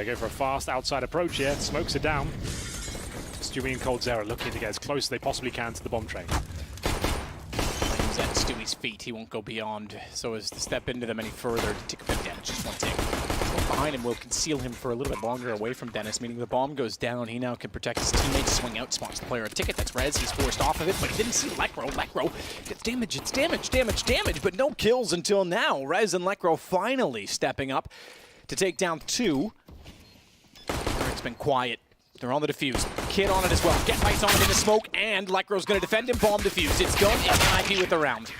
They go for a fast outside approach here. Smokes are down. Stewie and coldzera looking to get as close as they possibly can to the bomb train. He's at Stewie's feet. He won't go beyond. So as to step into them any further to take a bit of damage, just one tick. Behind him will conceal him for a little bit longer away from Dennis, meaning the bomb goes down. He now can protect his teammates, swing out, spots the player a ticket. That's Rez. He's forced off of it, but he didn't see Lekro. Lekro gets damage. It's damage, but no kills until now. Rez and Lekro finally stepping up to take down two. It's been quiet. They're on the defuse. Kid on it as well. Get lights on it in the smoke, and Lekro's going to defend him. Bomb defuse. It's gone. It's NiP with the round.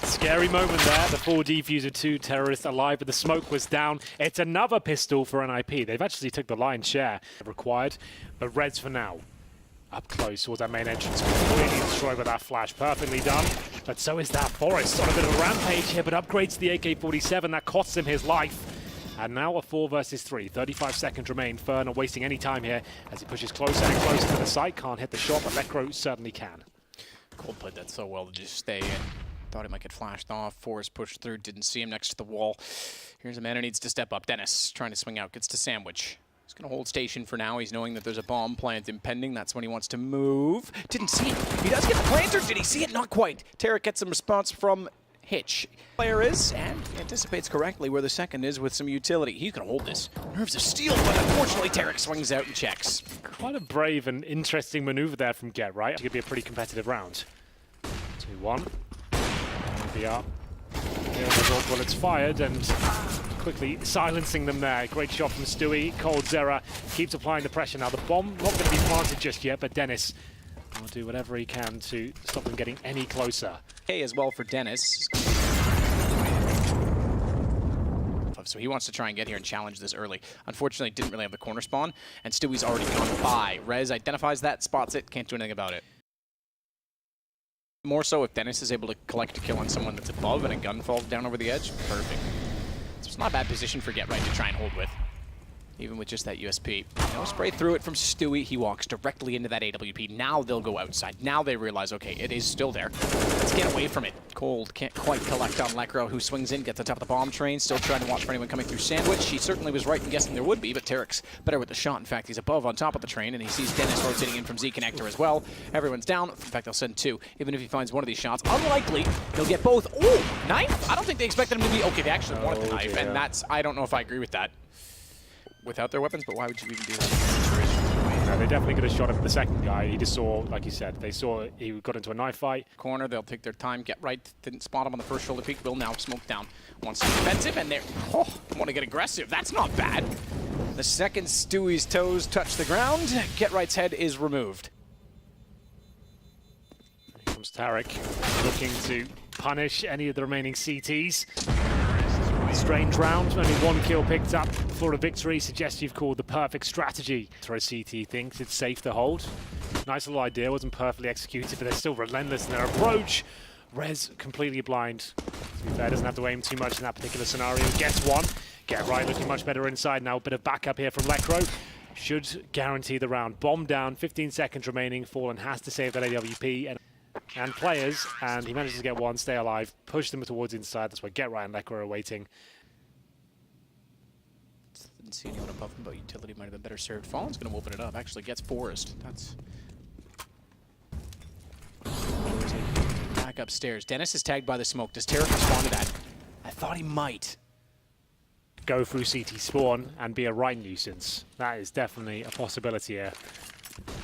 Scary moment there. The full defuse of two terrorists alive, but the smoke was down. It's another pistol for NiP. They've actually took the lion's share required, but Reds for now. Up close towards that main entrance. Completely destroyed with that flash. Perfectly done. But so is that Forest. On a bit of a rampage here, but upgrades to the AK-47. That costs him his life. And now a 4 versus 3. 35 seconds remain. Fer not wasting any time here as he pushes closer and closer to the site. Can't hit the shot, but Lekro certainly can. Cold played that so well to just stay in. Thought he might get flashed off. Forrest pushed through, didn't see him next to the wall. Here's a man who needs to step up. Dennis trying to swing out, gets to Sandwich. He's going to hold station for now. He's knowing that there's a bomb plant impending. That's when he wants to move. Didn't see it. He does get the planter. Did he see it? Not quite. Tarek gets some response from Hitch. Player is, and anticipates correctly where the second is with some utility. He's going to hold this. Nerves of steel, but unfortunately Tarek swings out and checks. Quite a brave and interesting maneuver there from Get, right? It could be a pretty competitive round. 2-1. MIBR. Bullets fired and quickly silencing them there. Great shot from Stewie. coldzera keeps applying the pressure. Now the bomb not going to be planted just yet, but Dennis will do whatever he can to stop them getting any closer. Okay, as well for Dennis. So he wants to try and get here and challenge this early. Unfortunately, didn't really have the corner spawn, and Stewie's already gone by. Rez identifies that, spots it, can't do anything about it. More so if Dennis is able to collect a kill on someone that's above and a gun falls down over the edge, perfect. So it's not a bad position for Get Right to try and hold with, even with just that USP. No spray through it from Stewie. He walks directly into that AWP. Now they'll go outside. Now they realize, okay, it is still there. Let's get away from it. Cold can't quite collect on Lekro, who swings in, gets on top of the bomb train. Still trying to watch for anyone coming through Sandwich. He certainly was right in guessing there would be, but Tarek's better with the shot. In fact, he's above on top of the train, and he sees Dennis rotating in from Z-Connector as well. Everyone's down. In fact, they'll send two. Even if he finds one of these shots, unlikely he'll get both. Oh, knife? I don't think they expected him to be... Okay, they actually wanted the knife, and that's... I don't know if I agree with that. Without their weapons, but why would you even do that in this situation? No, they definitely could have shot him the second guy. He just saw, like you said, they saw he got into a knife fight. Corner, they'll take their time, Get Right. Didn't spot him on the first shoulder peek. Will now smoke down. Wants to be defensive, and they're... Oh, want to get aggressive. That's not bad. The second Stewie's toes touch the ground, Get Right's head is removed. Here comes Tarek, looking to punish any of the remaining CTs. Strange round, only one kill picked up for a victory. Suggests you've called the perfect strategy. Throw CT thinks it's safe to hold. Nice little idea, wasn't perfectly executed, but they're still relentless in their approach. Rez completely blind. To be fair, doesn't have to aim too much in that particular scenario. Gets one. Get Right looking much better inside now. A bit of backup here from Lekro. Should guarantee the round. Bomb down, 15 seconds remaining. Fallen has to save that AWP. And players, and he manages to get one, stay alive, push them towards inside. That's why Get Right and Lekro are waiting. Didn't see anyone above him, but utility might have been better served. Fallen's going to open it up. Actually gets Forest. That's... Back upstairs. Dennis is tagged by the smoke. Does Tarek respond to that? I thought he might. Go through CT spawn and be a right nuisance. That is definitely a possibility here.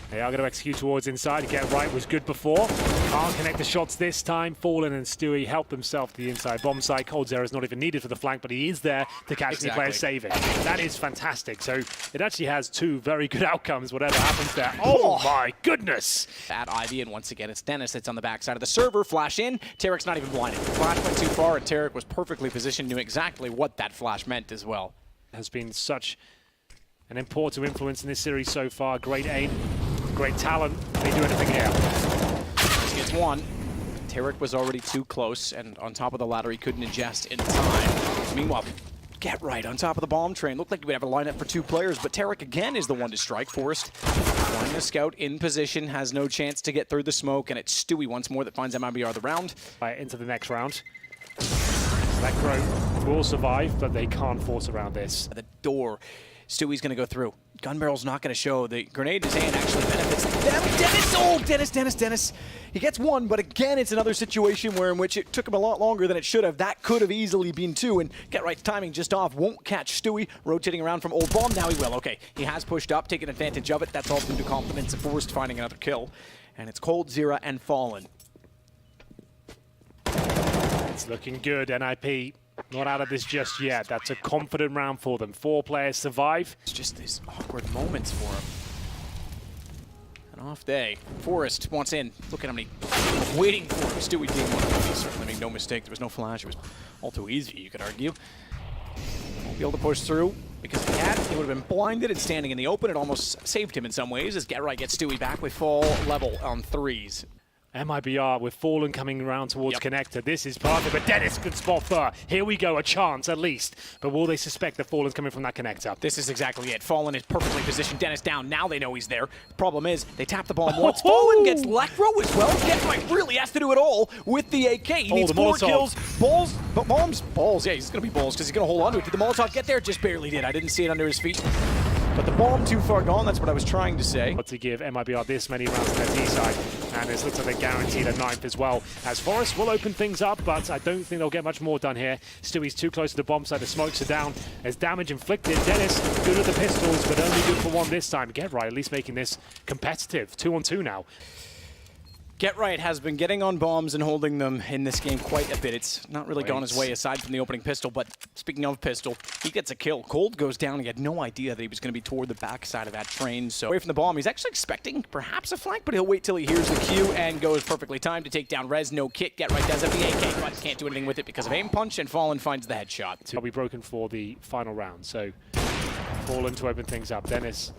They are going to execute towards inside. Get Right was good before. Can't connect the shots this time. Fallen and Stewie help themselves to the inside bomb site. coldzera is not even needed for the flank, but he is there to catch the player saving. That is fantastic. So it actually has two very good outcomes, whatever happens there. Oh my goodness! Bad Ivy, and once again it's Dennis that's on the backside of the server. Flash in. Tarek's not even blinded. The flash went too far, and Tarek was perfectly positioned, knew exactly what that flash meant as well. Has been such an important influence in this series so far. Great aim, great talent. They do anything here. This gets one. Tarek was already too close, and on top of the ladder he couldn't ingest in time. Meanwhile, Get Right on top of the bomb train. Looked like he would have a lineup for two players, but Tarek again is the one to strike. Forrest, flying the scout in position, has no chance to get through the smoke, and it's Stewie once more that finds MIBR the round. Into the next round. Lekro will survive, but they can't force around this. The door Stewie's going to go through. Gun barrel's not going to show. The grenade in his hand actually benefits them. Dennis! He gets one, but again, it's another situation where in which it took him a lot longer than it should have. That could have easily been two, and Get Right's timing just off. Won't catch Stewie. Rotating around from Old Bomb. Now he will. Okay, he has pushed up, taken advantage of it. That's all due to confidence and Forrest finding another kill. And it's Cold, Zera, and Fallen. It's looking good, NiP. Not out of this just yet. That's a confident round for them. 4 players survive. It's just these awkward moments for him. An off day. Forrest wants in. Look at him. Waiting for him. Stewie being one of them. Certainly make no mistake. There was no flash. It was all too easy, you could argue. Won't be able to push through because if he had, he would have been blinded and standing in the open. It almost saved him in some ways as Get Right gets Stewie back with full level on 3s. MIBR with Fallen coming around towards Connector. This is perfect, but Dennis could spot Fur. Here we go, a chance at least. But will they suspect that Fallen's coming from that Connector? This is exactly it. Fallen is perfectly positioned. Dennis down. Now they know he's there. Problem is, they tap the bomb once. Fallen gets Lecro as well. Get Right really has to do it all with the AK. He needs 4 kills. Balls, but bombs. Balls, yeah, he's going to be balls because he's going to hold on to it. Did the Molotov get there? Just barely did. I didn't see it under his feet. But the bomb too far gone, that's what I was trying to say. To give MIBR this many rounds on their D side, and it looks like they're guaranteed a 9th as well. As Forrest will open things up, but I don't think they'll get much more done here. Stewie's too close to the bomb site, the smokes are down. There's damage inflicted. Dennis, good with the pistols, but only good for 1 this time. Get Right, at least making this competitive. 2-on-2 now. Get Right has been getting on bombs and holding them in this game quite a bit. It's not really gone his way aside from the opening pistol, but speaking of pistol, he gets a kill. Cold goes down. He had no idea that he was going to be toward the backside of that train. So away from the bomb, he's actually expecting perhaps a flank, but he'll wait till he hears the cue and goes perfectly timed to take down Rez. No kit. Get Right does have the AK, but can't do anything with it because of aim punch, and Fallen finds the headshot. Will be broken for the final round, so Fallen to open things up. Dennis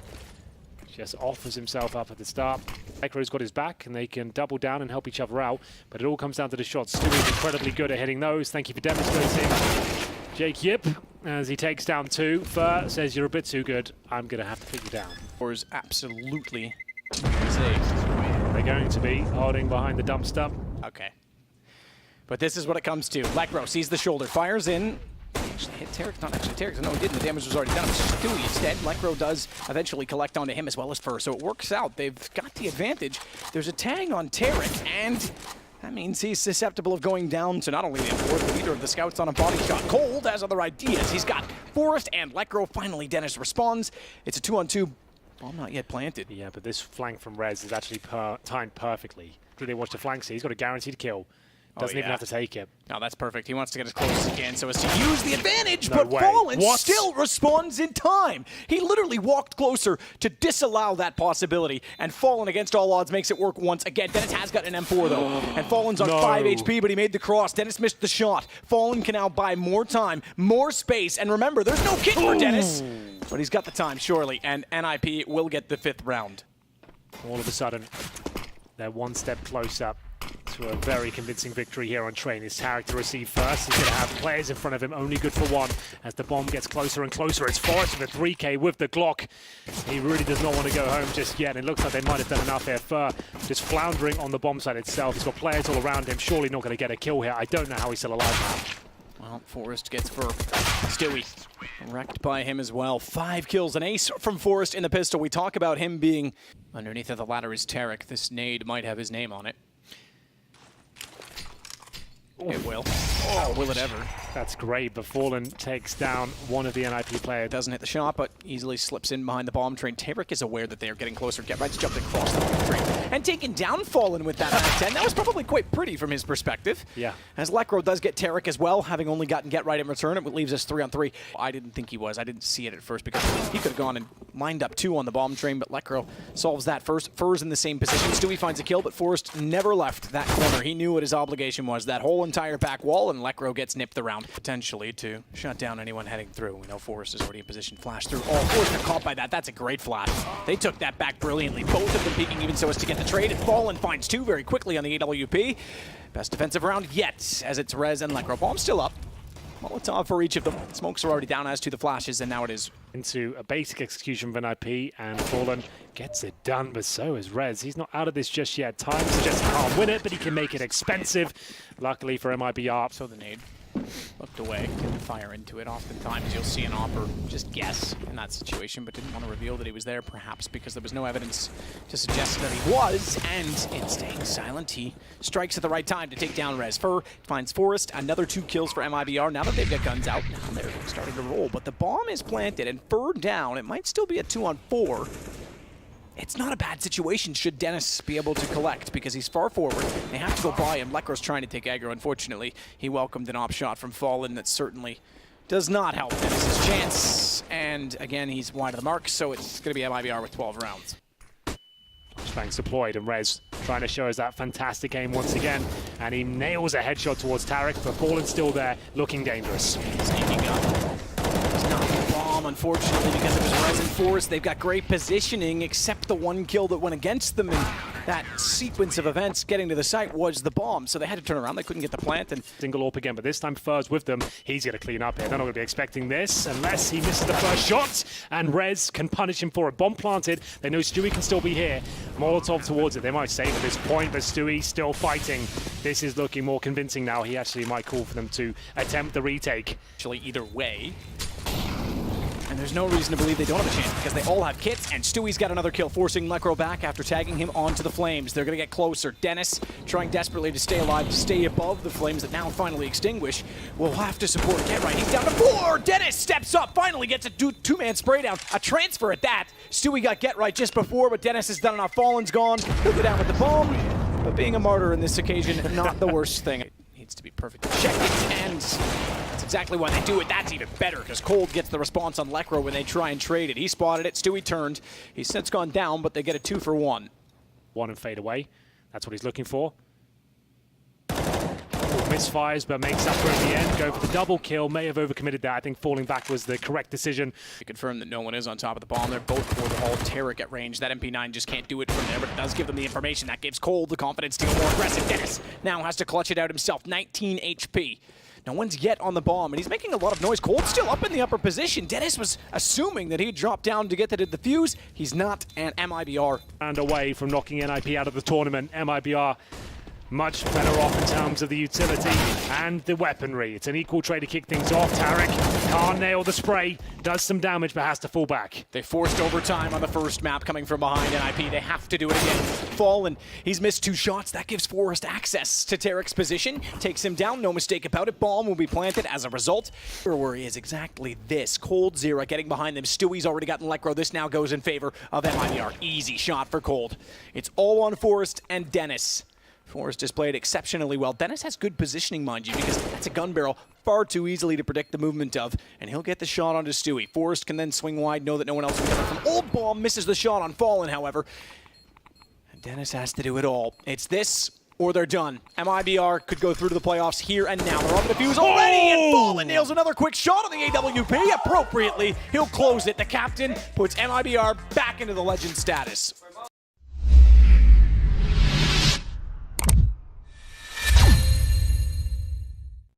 just offers himself up at the start. Necro's got his back, and they can double down and help each other out, but it all comes down to the shots. Stewie's incredibly good at hitting those. Thank you for demonstrating. Jake Yip, as he takes down 2. Fur says, you're a bit too good. I'm going to have to put you down. Or is absolutely safe. They're going to be holding behind the dumpster. Okay. But this is what it comes to. Lecro sees the shoulder, fires in. Actually hit Tarek, not actually Tarek, no he didn't, the damage was already done. It was Stewie instead. Lecro does eventually collect onto him as well as Fur, so it works out. They've got the advantage. There's a tag on Tarek, and that means he's susceptible of going down to not only the M4, but either of the scouts on a body shot. Cold has other ideas. He's got Forrest and Lecro. Finally, Dennis responds. It's a 2-on-2. Bomb not yet planted. Yeah, but this flank from Rez is actually timed perfectly. They watch the flank, so he's got a guaranteed kill. Doesn't even have to take it. No, that's perfect. He wants to get as close as he can so as to use the advantage, but Fallen still responds in time. He literally walked closer to disallow that possibility, and Fallen, against all odds, makes it work once again. Dennis has got an M4, though, and Fallen's on 5 HP, but he made the cross. Dennis missed the shot. Fallen can now buy more time, more space, and remember, there's no kit for Dennis, but he's got the time, surely, and NiP will get the 5th round. All of a sudden, they're 1 step closer to a very convincing victory here on Train. His Tarek to receive first. He's going to have players in front of him, only good for 1. As the bomb gets closer and closer, it's Forrest with a 3K with the Glock. He really does not want to go home just yet. It looks like they might have done enough here. Fur just floundering on the bomb site itself. He's got players all around him. Surely not going to get a kill here. I don't know how he's still alive now. Well, Forrest gets Fur. Stewie wrecked by him as well. 5 kills, an ace from Forrest in the pistol. We talk about him being underneath of the ladder is Tarek. This nade might have his name on it. It will. Oh, will it ever? That's great, but Fallen takes down one of the NiP players. Doesn't hit the shot, but easily slips in behind the bomb train. Tarek is aware that they are getting closer. Get Right's jumped across the bomb train and taken down Fallen with that 10. That was probably quite pretty from his perspective. Yeah. As Lecro does get Tarek as well, having only gotten Get Right in return, it leaves us 3-on-3. I didn't think he was. I didn't see it at first because he could have gone and lined up 2 on the bomb train, but Lecro solves that first. Fur's in the same position. Stewie finds a kill, but Forrest never left that corner. He knew what his obligation was. That whole entire back wall, and Lecro gets nipped around, potentially to shut down anyone heading through. We know Forrest is already in position. Flash through. Oh, Forrest got caught by that. That's a great flash. They took that back brilliantly. Both of them peeking even so as to get the trade. And Fallen finds 2 very quickly on the AWP. Best defensive round yet, as it's Rez and Lecro. Bomb still up. Molotov for each of them. Smokes are already down as to the flashes, and now it is into a basic execution of NiP, and Fallen gets it done, but so is Rez. He's not out of this just yet. Time suggests he can't win it, but he can make it expensive. Luckily for MIBR. So the nade. Looked away, didn't fire into it. Oftentimes you'll see an opper just guess in that situation, but didn't want to reveal that he was there, perhaps because there was no evidence to suggest that he was, and in staying silent, he strikes at the right time to take down Rez. Fur finds Forrest, another 2 kills for MIBR. Now that they've got guns out, now they're starting to roll, but the bomb is planted, and Fur down. It might still be a 2-on-4. It's not a bad situation should Dennis be able to collect because he's far forward. They have to go by him. Lekro's trying to take aggro. Unfortunately, he welcomed an op shot from Fallen that certainly does not help Dennis's chance. And again, he's wide of the mark, so it's going to be MIBR with 12 rounds. Flashbangs deployed, and Rez trying to show us that fantastic aim once again. And he nails a headshot towards Tarek, but Fallen's still there, looking dangerous. Sneaking up. Not the bomb, unfortunately, because it was Rez and Forrest. They've got great positioning, except the 1 kill that went against them. And that sequence of events getting to the site was the bomb. So they had to turn around. They couldn't get the plant. And single AWP again, but this time Fur's with them. He's going to clean up here. They're not going to be expecting this unless he misses the first shot. And Rez can punish him for it. Bomb planted. They know Stewie can still be here. Molotov towards it. They might save at this point, but Stewie still fighting. This is looking more convincing now. He actually might call for them to attempt the retake. Actually, either way. And there's no reason to believe they don't have a chance because they all have kits, and Stewie's got another kill, forcing Lekro back after tagging him onto the flames. They're going to get closer. Dennis, trying desperately to stay alive, to stay above the flames that now finally extinguish, will have to support Get Right. He's down to 4. Dennis steps up, finally gets a two-man spray down. A transfer at that. Stewie got Get Right just before, but Dennis has done enough. Fallen's gone. He'll go down with the bomb. But being a martyr in this occasion, not the worst thing. It needs to be perfectly checked, and that's exactly why they do it. That's even better, because Cold gets the response on Lekro when they try and trade it. He spotted it, Stewie turned. He's since gone down, but they get a 2 for 1. 1 and fade away. That's what he's looking for. Misfires, but makes up for it in the end. Go for the double kill. May have overcommitted that. I think falling back was the correct decision. To confirm that no one is on top of the bomb. They're both toward the hall. Tarek at range. That MP9 just can't do it from there, but it does give them the information. That gives Cold the confidence to go more aggressive. Dennis now has to clutch it out himself. 19 HP. No one's yet on the bomb, and he's making a lot of noise. Cold's still up in the upper position. Dennis was assuming that he'd drop down to get to the defuse. He's not, and MIBR. And away from knocking NiP out of the tournament. MIBR much better off in terms of the utility and the weaponry. It's an equal trade to kick things off. Tarek can't nail the spray, does some damage, but has to fall back. They forced overtime on the first map coming from behind NiP. They have to do it again. Fallen, he's missed 2 shots. That gives Forrest access to Tarek's position. Takes him down, no mistake about it. Bomb will be planted as a result. Their worry is exactly this. Cold Zero getting behind them. Stewie's already gotten Lekro. This now goes in favor of MIBR. Easy shot for Cold. It's all on Forrest and Dennis. Forrest has played exceptionally well. Dennis has good positioning, mind you, because that's a gun barrel far too easily to predict the movement of, and he'll get the shot onto Stewie. Forrest can then swing wide, know that no one else can cover from. Old Bomb misses the shot on Fallen, however. And Dennis has to do it all. It's this or they're done. MIBR could go through to the playoffs here and now. They're on the defuse already, and Fallen nails another quick shot on the AWP. Appropriately, he'll close it. The captain puts MIBR back into the legend status.